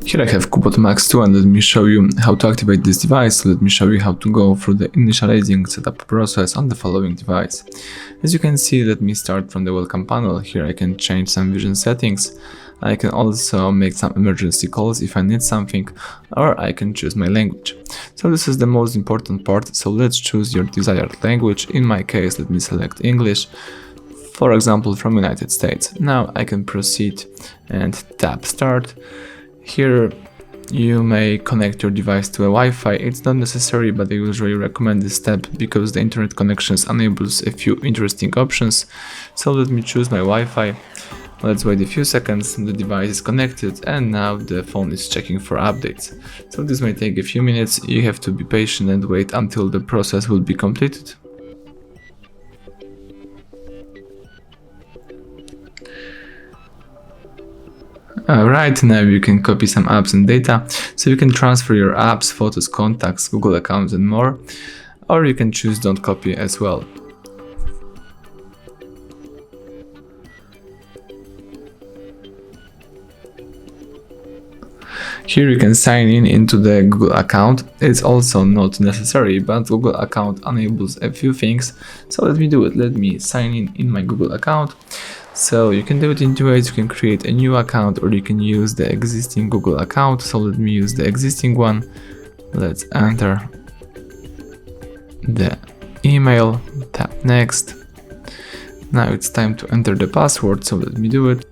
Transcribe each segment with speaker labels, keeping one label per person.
Speaker 1: Here I have Kubot Max 2 and let me show you how to activate this device. So let me show you how to go through the initializing setup process on the following device. As you can see, let me start from the welcome panel. Here I can change some vision settings. I can also make some emergency calls if I need something, or I can choose my language. So this is the most important part, so let's choose your desired language. In my case, let me select English, for example from United States. Now I can proceed and tap start. Here you may connect your device to a Wi-Fi. It's not necessary, but I usually recommend this step because the internet connections enables a few interesting options. So let me choose my Wi-Fi. Let's wait a few seconds, the device is connected and now the phone is checking for updates. So this may take a few minutes, you have to be patient and wait until the process will be completed. Alright, now you can copy some apps and data, so you can transfer your apps, photos, contacts, Google accounts and more, or you can choose don't copy as well. Here you can sign in into the Google account. It's also not necessary, but Google account enables a few things, so let me do it. Let me sign in my Google account. So you can do it in two ways. You can create a new account or you can use the existing Google account. So let me use the existing one. Let's enter the email, tap next. Now it's time to enter the password, so let me do it.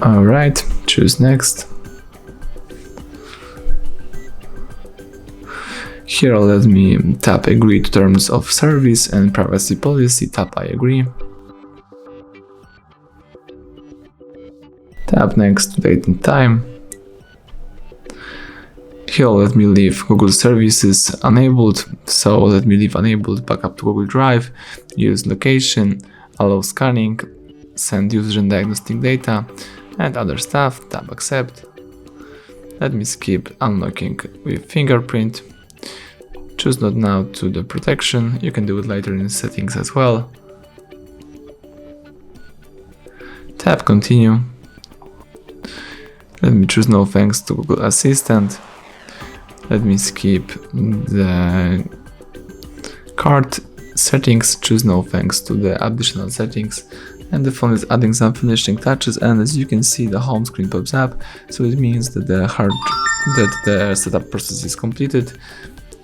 Speaker 1: Alright, choose next. Here let me tap agree to terms of service and privacy policy, tap I agree. Tap next, date and time. Here let me leave Google services enabled, so let me leave enabled backup to Google Drive, use location, allow scanning, send user and diagnostic data, and other stuff, tap accept. Let me skip unlocking with fingerprint. Choose not now to the protection, you can do it later in settings as well. Tap continue. Let me choose no thanks to Google Assistant. Let me skip the card settings, choose no thanks to the additional settings. And the phone is adding some finishing touches, and as you can see the home screen pops up, so it means that the setup process is completed.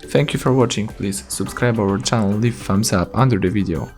Speaker 1: Thank you for watching, please subscribe our channel, leave thumbs up under the video.